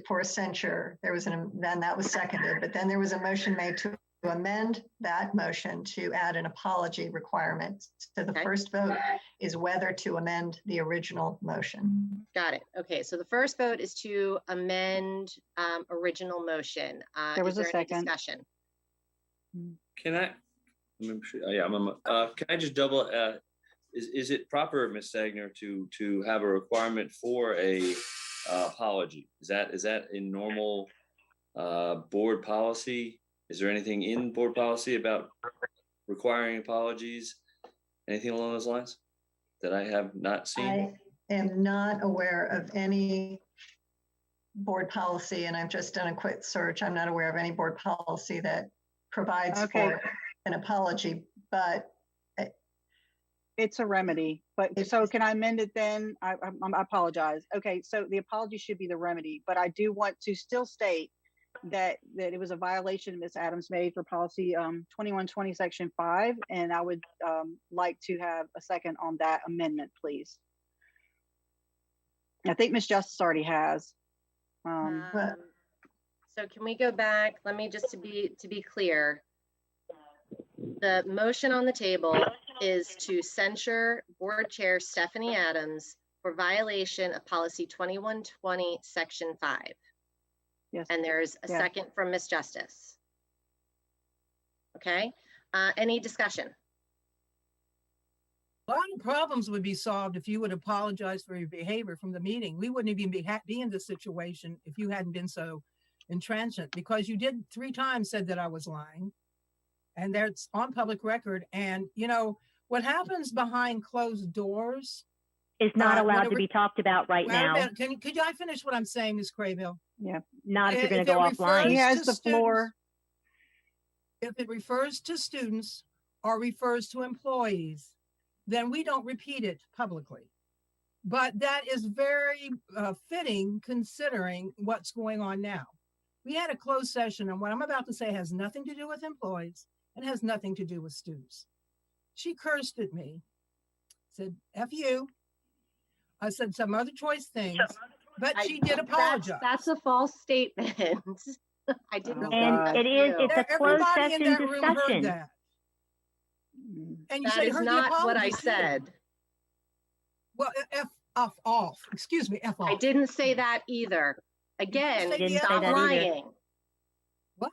for censure. There was then that was seconded, but then there was a motion made to amend that motion to add an apology requirement. So the Okay. first vote is whether to amend the original motion. Got it. Okay, so the first vote is to amend original motion. There was Is a there any second. discussion? Can I? Can I just double? Is it proper, Ms. Stagner, to have a requirement for a apology? Is that in normal board policy? Is there anything in board policy about requiring apologies? Anything along those lines that I have not seen? I am not aware of any board policy, and I've just done a quick search. I'm not aware of any board policy that provides Okay. for an apology, but It's a remedy, but so can I amend it then? I apologize. Okay, so the apology should be the remedy, but I do want to still state that it was a violation Ms. Adams made for policy 2120 section 5, and I would like to have a second on that amendment, please. I think Ms. Justice already has. but- So can we go back? Let me just to be clear. The motion on the table is to censure Board Chair Stephanie Adams for violation of policy 2120 section 5. Yes. And there's a Yeah. second from Ms. Justice. Okay, any discussion? A lot of problems would be solved if you would apologize for your behavior from the meeting. We wouldn't even be in this situation if you hadn't been so intransigent, because you did 3 times said that I was lying. And that's on public record. And, What happens behind closed doors? Is not allowed to whatever- be talked about right Wait a now. minute, could I finish what I'm saying, Ms. Craybill? Yeah, Not if you're going If to go it refers he offline. has to the floor. If it refers to students or refers to employees, then we don't repeat it publicly. But that is very fitting considering what's going on now. We had a closed session, and what I'm about to say has nothing to do with employees and has nothing to do with students. She cursed at me, said, F you. I said some other choice things, but she did apologize. That's a false statement. I didn't Oh, say And God. that it to is, you. it's a closed Everybody in session that room heard discussion. that. Mm. And you That said is heard the not what I apology too. said. Well, F off. Excuse me, F off. I didn't say that either. Again, say Didn't say stop that either. lying. What?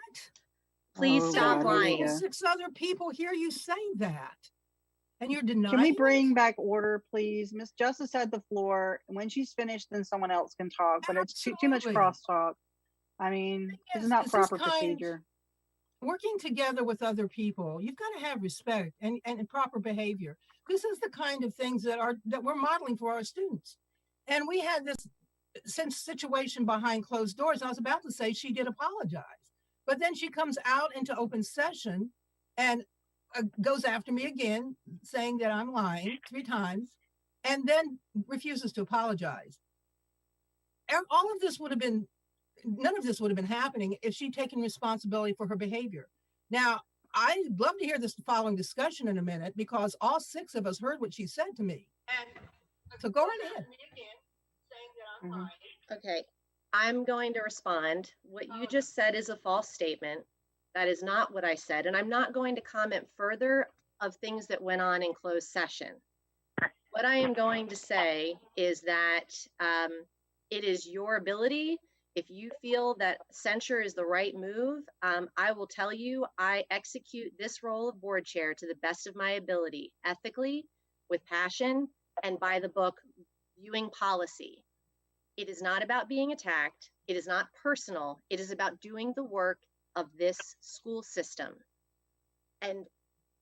Please Oh, stop God, here we lying. go. 6 other people hear you say that. And you're denying Can we it? bring back order, please? Miss Justice had the floor. When she's finished, then someone else can talk, but it's too much Absolutely. crosstalk. I mean, this Yes, is not this is proper kind- procedure. Working together with other people, you've got to have respect and proper behavior. This is the kind of things that we're modeling for our students. And we had this situation behind closed doors. I was about to say she did apologize, but then she comes out into open session and goes after me again, saying that I'm lying 3 times, and then refuses to apologize. All of this would have been, none of this would have been happening if she'd taken responsibility for her behavior. Now, I'd love to hear this following discussion in a minute because all 6 of us heard what she said to me. So go right ahead. Mhm. Okay, I'm going to respond. What you just said is a false statement. That is not what I said. And I'm not going to comment further of things that went on in closed session. What I am going to say is that it is your ability. If you feel that censure is the right move, I will tell you, I execute this role of board chair to the best of my ability, ethically, with passion, and by the book, viewing policy. It is not about being attacked. It is not personal. It is about doing the work of this school system. And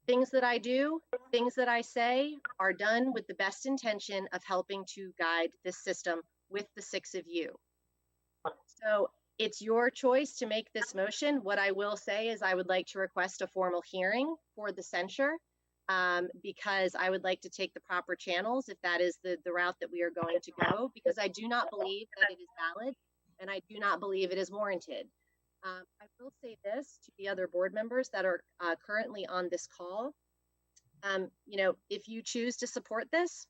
things that I do, things that I say are done with the best intention of helping to guide this system with the 6 of you. So it's your choice to make this motion. What I will say is I would like to request a formal hearing for the censure because I would like to take the proper channels if that is the route that we are going to go, because I do not believe that it is valid and I do not believe it is warranted. I will say this to the other board members that are currently on this call. You know, if you choose to support this,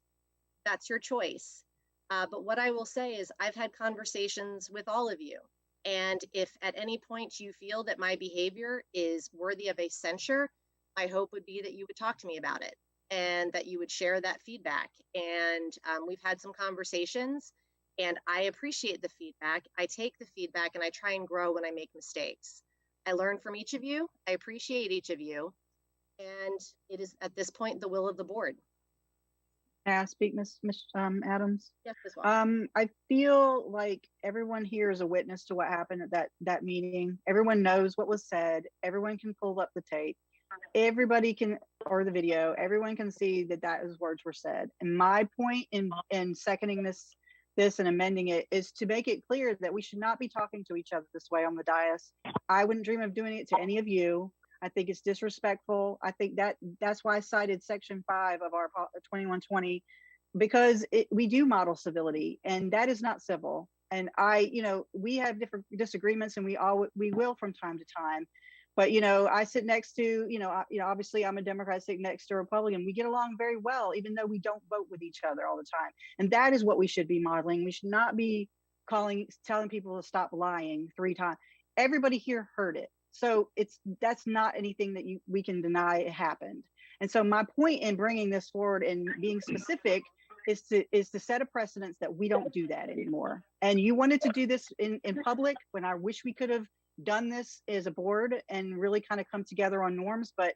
that's your choice. But what I will say is I've had conversations with all of you. And if at any point you feel that my behavior is worthy of a censure, my hope would be that you would talk to me about it and that you would share that feedback. And we've had some conversations and I appreciate the feedback. I take the feedback and I try and grow when I make mistakes. I learn from each of you. I appreciate each of you. And it is at this point the will of the board. May I speak, Miss Adams? Yes, as well. I feel like everyone here is a witness to what happened at that meeting. Everyone knows what was said. Everyone can pull up the tape. Everybody can, or the video, everyone can see that those words were said. And my point in seconding this and amending it is to make it clear that we should not be talking to each other this way on the dais. I wouldn't dream of doing it to any of you. I think it's disrespectful. I think that's why I cited section 5 of our 2120, because we do model civility and that is not civil. And we have different disagreements and we will from time to time. But, I sit next to, obviously I'm a Democrat sitting next to a Republican. We get along very well, even though we don't vote with each other all the time. And that is what we should be modeling. We should not be telling people to stop lying 3 times. Everybody here heard it. So that's not anything that we can deny it happened. And so my point in bringing this forward and being specific is to set a precedence that we don't do that anymore. And you wanted to do this in public when I wish we could have done this as a board and really kind of come together on norms, but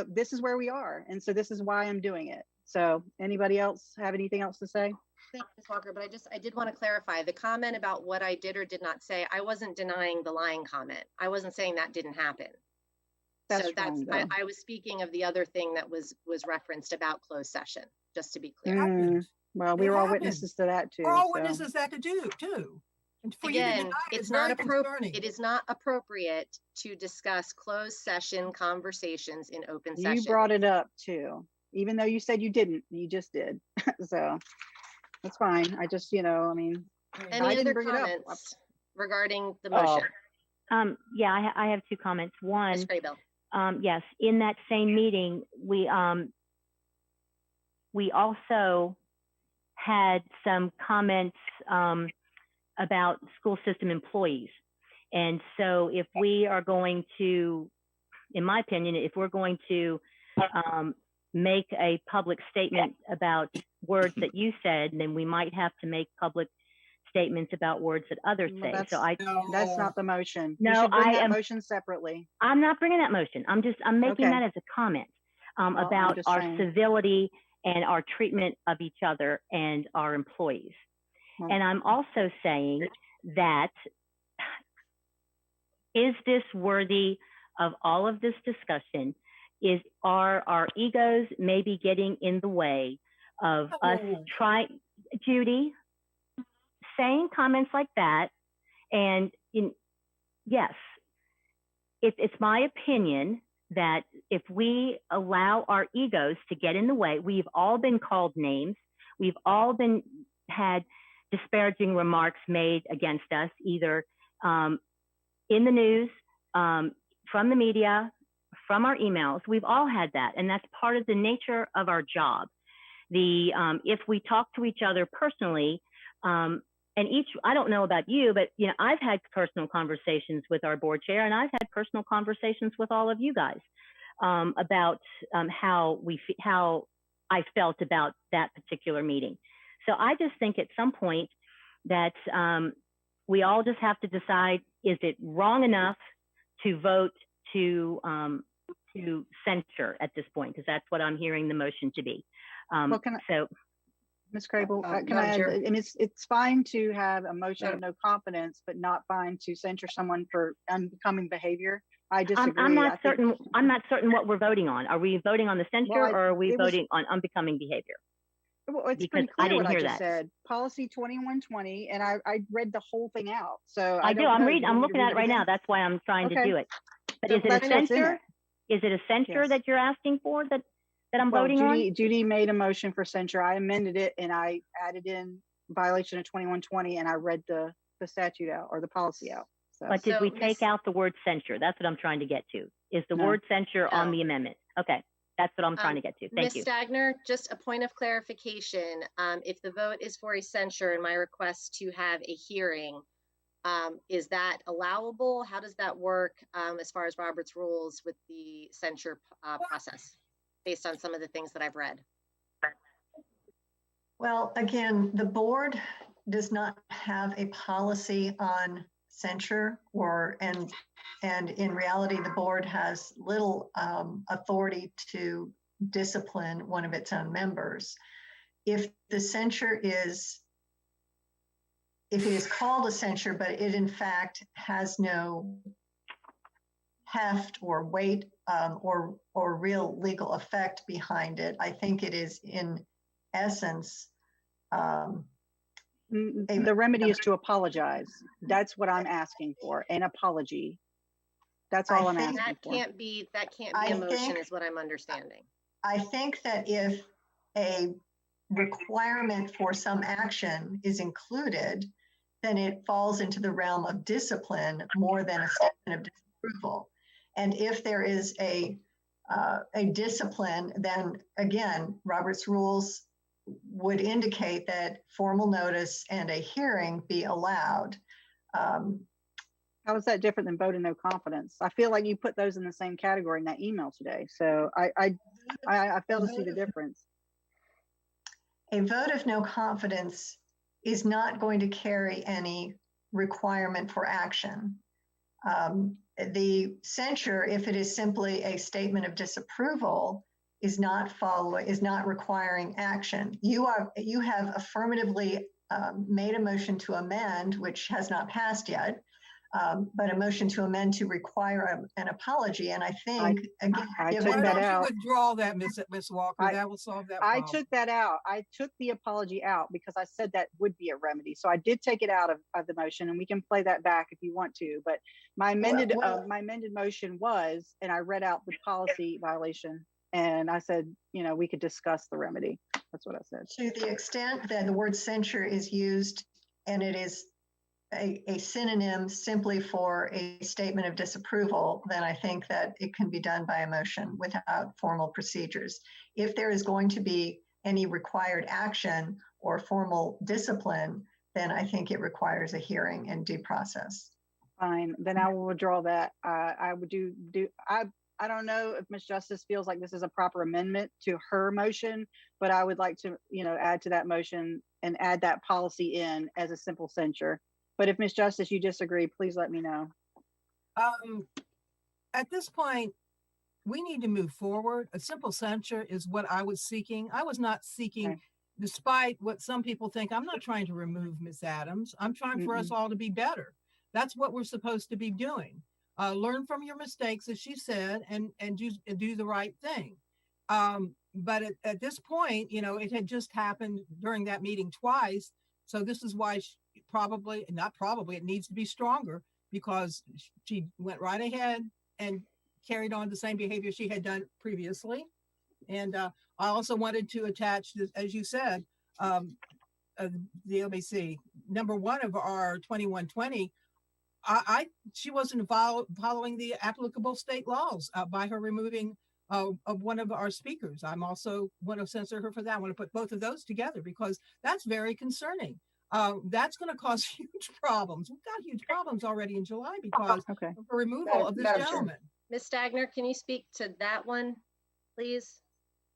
this is where we are. And so this is why I'm doing it. So anybody else have anything else to say? Thanks, Ms. Walker, but I did want to clarify the comment about what I did or did not say. I wasn't denying the lying comment. I wasn't saying that didn't happen. That's So that's, wrong, though. I was speaking of the other thing that was referenced about closed session, just to be clear. Happens. Well, we It were all happens. witnesses to that too. We're all so. witnesses that could do too. And for you to Again, deny it it's is not very concerning. it is not appropriate to discuss closed session conversations in open session. You brought it up too, even though you said you didn't. You just did. So that's fine. I just, I mean, Any I didn't other bring it up. comments regarding the motion? Yeah, I have two comments. One, Ms. Craybill. yes, in that same meeting, we also had some comments about school system employees. And so if we are going to, in my opinion, if we're going to make a public statement about words that you said, then we might have to make public statements about words that others say. So That's not the motion. No, you should bring I that am motion separately. I'm not bringing that motion. I'm making Okay. that as a comment I'm about just our saying. civility and our treatment of each other and our employees. Well, And I'm also saying that, is this worthy of all of this discussion? Are our egos maybe getting in the way of us trying, Judy, saying comments like that? And yes, it's my opinion that if we allow our egos to get in the way, we've all been called names. We've all had disparaging remarks made against us, either in the news, from the media, from our emails. We've all had that, and that's part of the nature of our job. If we talk to each other personally, I don't know about you, but I've had personal conversations with our board chair, and I've had personal conversations with all of you guys about how I felt about that particular meeting. So I just think at some point that we all just have to decide, is it wrong enough to vote to censure at this point? Because that's what I'm hearing the motion to be. Well, Ms. Crable, can I add, and it's fine to have a motion of no confidence, but not fine to censure someone for unbecoming behavior. I disagree. I'm not certain what we're voting on. Are we voting on the censure, or are we voting on unbecoming behavior? Well, it's Because pretty clear I didn't what hear I just that. said. Policy 2120, and I read the whole thing out. So I do. don't I'm know. reading. Do you I'm want me looking to at read it right again? now. That's why I'm trying to Okay. do it. But So is it a that's what's in censure? it. Is it a censure Yes. that you're asking for that I'm Well, voting on? Judy made a motion for censure. I amended it and I added in violation of 2120, and I read the statute out, or the policy out. So, But did So, we take Miss- out the word censure? That's what I'm trying to get to. Is the No. word censure on No. the amendment? Okay, that's what I'm trying to get to. Thank Ms. you. Stagner, just a point of clarification. If the vote is for a censure and my request to have a hearing, is that allowable? How does that work as far as Robert's rules with the censure process, based on some of the things that I've read? Well, again, the board does not have a policy on censure, and in reality, the board has little authority to discipline one of its own members. If the censure if it is called a censure, but it in fact has no heft or weight or real legal effect behind it, I think it is in essence. the remedy is to apologize. That's what I'm asking for, an apology. That's all I'm asking That for. can't be I a motion, think- is what I'm understanding. I think that if a requirement for some action is included, then it falls into the realm of discipline more than a statement of disapproval. And if there is a discipline, then again, Robert's rules would indicate that formal notice and a hearing be allowed. How is that different than vote of no confidence? I feel like you put those in the same category in that email today. So I fail to see the difference. A vote of no confidence is not going to carry any requirement for action. The censure, if it is simply a statement of disapproval, is not requiring action. You have affirmatively made a motion to amend, which has not passed yet, but a motion to amend to require an apology. And I think, again, I given took Why that don't you out. withdraw that, Miss Walker? I- That will solve that I problem. took that out. I took the apology out because I said that would be a remedy. So I did take it out of the motion, and we can play that back if you want to. But my amended motion was, and I read out the policy violation, and I said, we could discuss the remedy. That's what I said. To the extent that the word censure is used and it is a synonym simply for a statement of disapproval, then I think that it can be done by a motion without formal procedures. If there is going to be any required action or formal discipline, then I think it requires a hearing and due process. Fine, then I will withdraw that. I would I don't know if Ms. Justice feels like this is a proper amendment to her motion, but I would like to, add to that motion and add that policy in as a simple censure. But if Ms. Justice, you disagree, please let me know. At this point, we need to move forward. A simple censure is what I was seeking. I was not seeking, Okay. despite what some people think, I'm not trying to remove Ms. Adams. I'm trying for us all to be better. That's what we're supposed to be doing. Learn from your mistakes, as she said, and do the right thing. But at this point, it had just happened during that meeting twice. So this is why it needs to be stronger, because she went right ahead and carried on the same behavior she had done previously. And I also wanted to attach this, as you said, the LBC number 1 of our 2120. She wasn't following the applicable state laws by her removing of one of our speakers. I'm also want to censor her for that. I want to put both of those together because that's very concerning. That's going to cause huge problems. We've got huge problems already in July because of the removal of this gentleman. Ms. Stagner, can you speak to that one, please?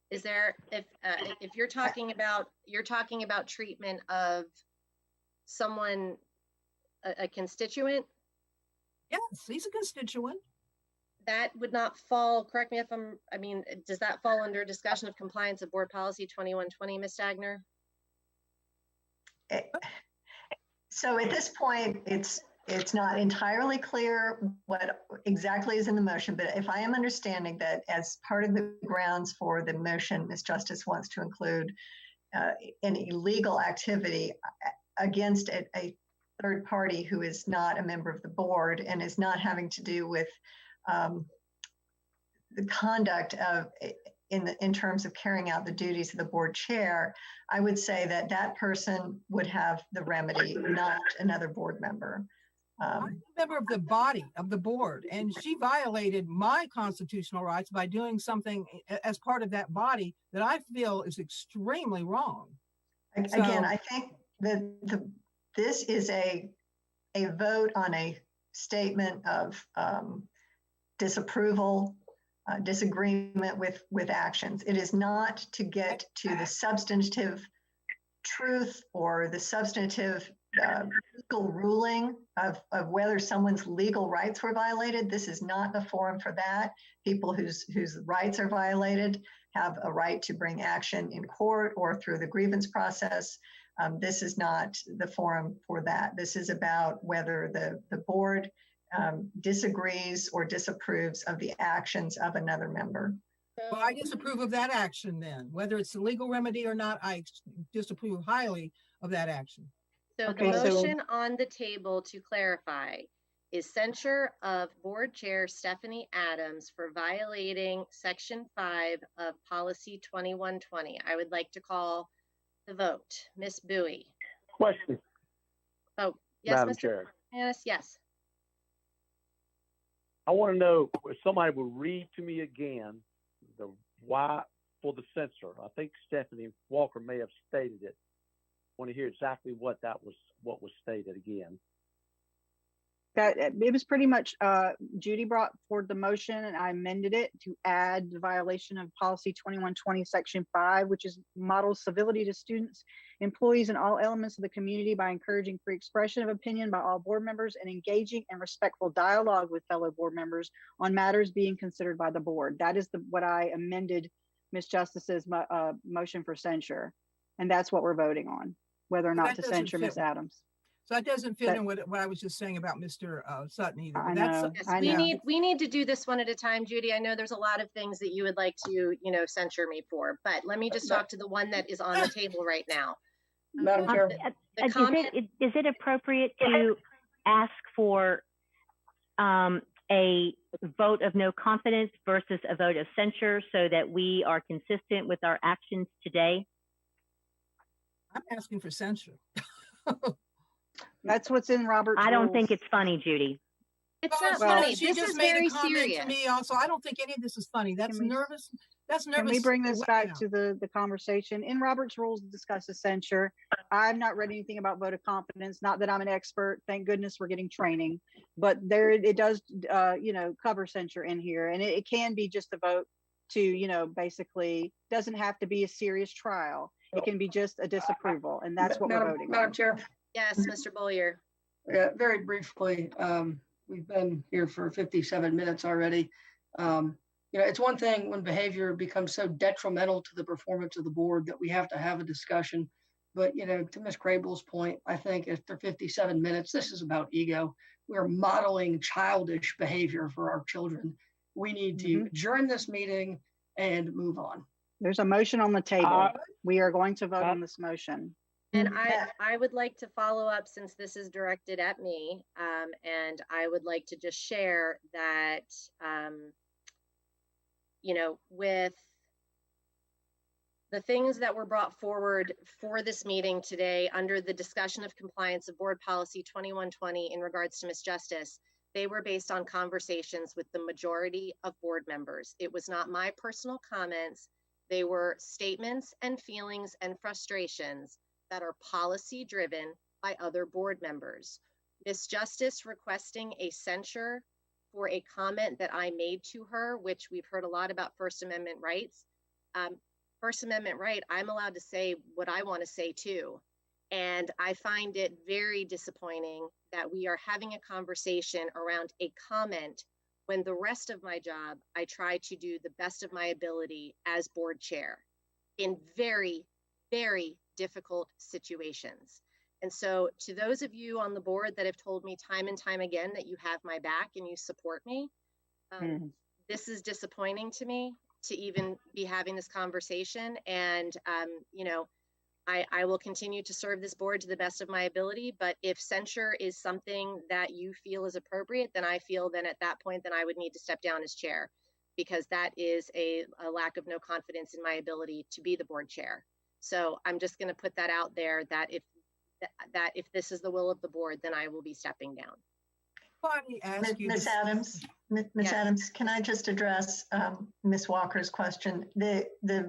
Is there, if you're talking about treatment of someone, a constituent? Yes, he's a constituent. That would not fall, correct me if does that fall under discussion of compliance of board policy 2120, Ms. Stagner? So at this point, it's not entirely clear what exactly is in the motion, but if I am understanding that as part of the grounds for the motion, Ms. Justice wants to include an illegal activity against a third party who is not a member of the board and is not having to do with the conduct of in terms of carrying out the duties of the board chair, I would say that that person would have the remedy, not another board member. I'm a member of the body of the board, and she violated my constitutional rights by doing something as part of that body that I feel is extremely wrong. Again, I think that this is a vote on a statement of disapproval, disagreement with actions. It is not to get to the substantive truth or the substantive legal ruling of whether someone's legal rights were violated. This is not the forum for that. People whose rights are violated have a right to bring action in court or through the grievance process. This is not the forum for that. This is about whether the board disagrees or disapproves of the actions of another member. Well, I disapprove of that action then. Whether it's a legal remedy or not, I disapprove highly of that action. So the motion on the table, to clarify, is censure of board chair Stephanie Adams for violating section 5 of policy 2120. I would like to call the vote. Ms. Bowie. Question. Oh, yes, Madam Mr. Chair. Yes, yes. I want to know if somebody will read to me again the why for the censor. I think Stephanie Walker may have stated it. I want to hear exactly what was stated again. That it was pretty much Judy brought forward the motion and I amended it to add the violation of policy 2120 section 5, which is models civility to students, employees, and all elements of the community by encouraging free expression of opinion by all board members and engaging in respectful dialogue with fellow board members on matters being considered by the board. That is what I amended Ms. Justice's motion for censure. And that's what we're voting on, whether or not to censure Ms. Adams. So that doesn't fit But- in with what I was just saying about Mr. Sutton either. I But that's, know. Yes, I we know. need to do this one at a time, Judy. I know there's a lot of things that you would like to, censure me for, but let me just talk to the one that is on the table right now. Madam Chair. The comment, Is it appropriate to ask for a vote of no confidence versus a vote of censure so that we are consistent with our actions today? I'm asking for censure. That's what's in Robert's I don't rules. think it's funny, Judy. it's Well, not Well, funny. she This just is made very a comment serious. to me also. I don't think any of this is funny. That's we- nervous. That's nervous. Can we bring this back Yeah. to the conversation? In Robert's rules, it discusses censure. I've not read anything about vote of confidence. Not that I'm an expert. Thank goodness we're getting training. But there, it does, cover censure in here, and it can be just a vote to, basically doesn't have to be a serious trial. It can be just a disapproval, and that's what we're voting Madam on. Chair, Yes, Mr. Bollier. yeah, very briefly, we've been here for 57 minutes already. It's one thing when behavior becomes so detrimental to the performance of the board that we have to have a discussion. But, to Ms. Crable's point, I think after 57 minutes, this is about ego. We're modeling childish behavior for our children. We need to adjourn this meeting and move on. There's a motion on the table. Uh, We are going to vote on this motion. And Yeah. I would like to follow up since this is directed at me. And I would like to just share that, with the things that were brought forward for this meeting today under the discussion of compliance of board policy 2120 in regards to Ms. Justice, they were based on conversations with the majority of board members. It was not my personal comments. They were statements and feelings and frustrations that are policy driven by other board members. Ms. Justice requesting a censure for a comment that I made to her, which we've heard a lot about First Amendment rights. First Amendment right, I'm allowed to say what I want to say too. And I find it very disappointing that we are having a conversation around a comment when the rest of my job, I try to do the best of my ability as board chair in very, very difficult situations. And so to those of you on the board that have told me time and time again that you have my back and you support me, this is disappointing to me to even be having this conversation. And, I will continue to serve this board to the best of my ability, but if censure is something that you feel is appropriate, then I feel then at that point, then I would need to step down as chair, because that is a lack of no confidence in my ability to be the board chair. So I'm just going to put that out there that if this is the will of the board, then I will be stepping down. Let me ask you Ms. this. Adams, Ms. Yes. Adams, can I just address Ms. Walker's question? The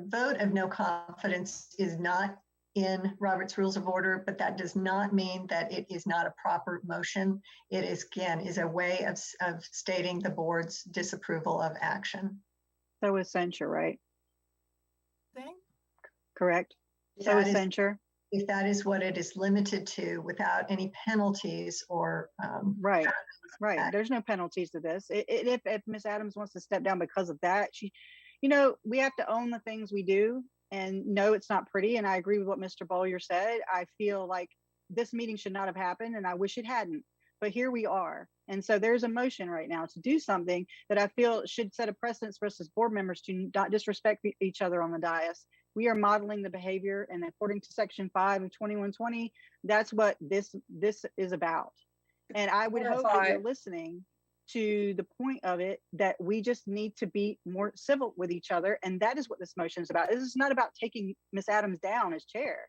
vote of no confidence is not in Robert's Rules of Order, but that does not mean that it is not a proper motion. It is, again, is a way of stating the board's disapproval of action. So is censure, right? Thing? Correct? So That is is- censure? If that is what it is limited to without any penalties or Right. There's no penalties to this. If Ms. Adams wants to step down because of that, we have to own the things we do. And no, it's not pretty. And I agree with what Mr. Bollier said. I feel like this meeting should not have happened, and I wish it hadn't. But here we are. And so there's a motion right now to do something that I feel should set a precedence for us as board members to not disrespect each other on the dais. We are modeling the behavior, and according to Section 5 of 2120, that's what this is about. And I would hope that you're listening to the point of it, that we just need to be more civil with each other. And that is what this motion is about. This is not about taking Ms. Adams down as chair,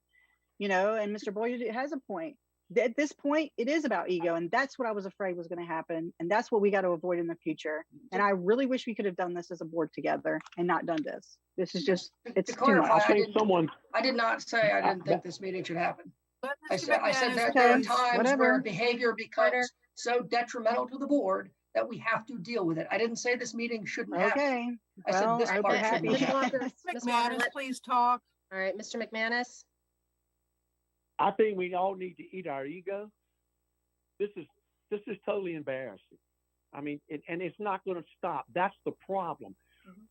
and Mr. Boyer has a point. At this point, it is about ego. And that's what I was afraid was going to happen. And that's what we got to avoid in the future. And I really wish we could have done this as a board together and not done this. This is just, it's To too much. clarify, I think someone, I did not say I didn't think this meeting should happen. Let I Mr. said McManus that there are please. times whatever. where behavior becomes so detrimental to the board that we have to deal with it. I didn't say this meeting shouldn't happen. Okay. I said Well, this I hope part you're should happy. not Ms. happen. Walker, Ms. Walker, McManus, please talk. all right, Mr. McManus. I think we all need to eat our ego. This is totally embarrassing. I mean, and it's not going to stop. That's the problem.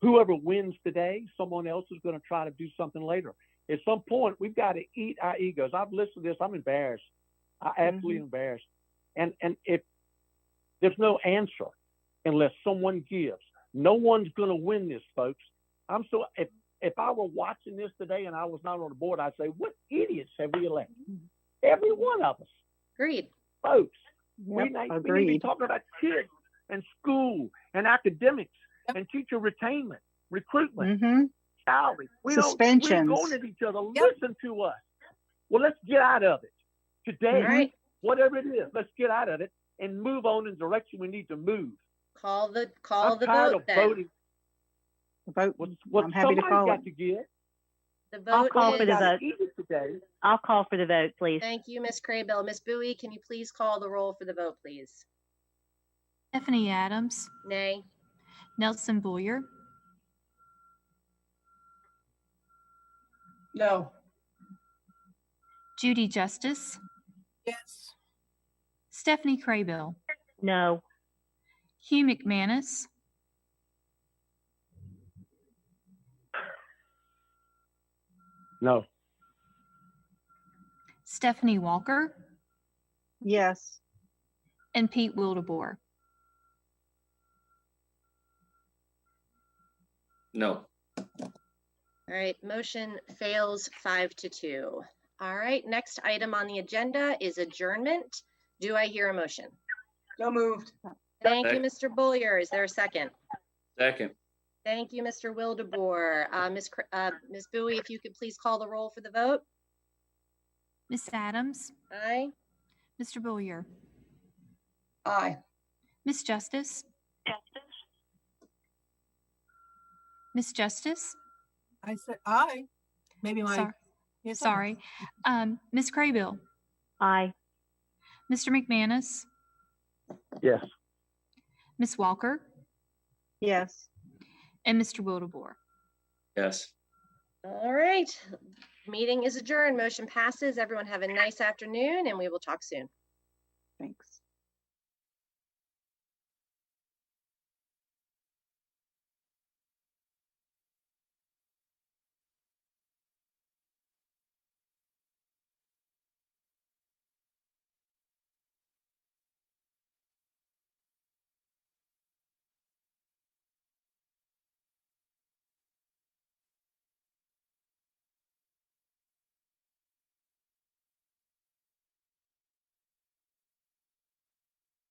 Whoever wins today, someone else is going to try to do something later. At some point, we've got to eat our egos. I've listened to this. I'm embarrassed. I absolutely embarrassed. And if there's no answer unless someone gives, no one's going to win this, folks. If I were watching this today and I was not on the board, I'd say, what idiots have we elected? Every one of us. Agreed. Folks, Yep, we need to be agreed. talking about kids and school and academics and teacher retainment, recruitment, Mhm. salary. We're Suspensions. going at each other. Yep. Listen to us. Well, let's get out of it today. All right. Whatever it is, let's get out of it and move on in the direction we need to move. Call the I'm tired vote of then. voting. Vote. What I'm happy to somebody's call got it. to get. The I'll vote call for is, the vote. Eat it today. I'll call for the vote, please. thank you, Ms. Craybill. Ms. Bowie, can you please call the roll for the vote, please? Stephanie Adams, Nay. Nelson Boyer, No. Judy Justice, Yes. Stephanie Craybill, No. Hugh McManus, No. Stephanie Walker, Yes. and Pete Wildebohr. No. All right, motion fails 5-2. All right, next item on the agenda is adjournment. Do I hear a motion? So moved. Thank you, Second. Mr. Bullier. Is there a second? Second. Thank you, Mr. Wildebohr. Ms. Bowie, if you could please call the roll for the vote. Miss Adams, Aye. Mr. Boyer, Aye. Miss Justice, Miss Justice, I said aye. Maybe my. Sor- yes, sorry, Miss Craybill, Aye. Mr. McManus, Yes. Miss Walker, Yes. and Mr. Wildebohr. Yes. All right, meeting is adjourned. Motion passes. Everyone have a nice afternoon and we will talk soon. Thanks.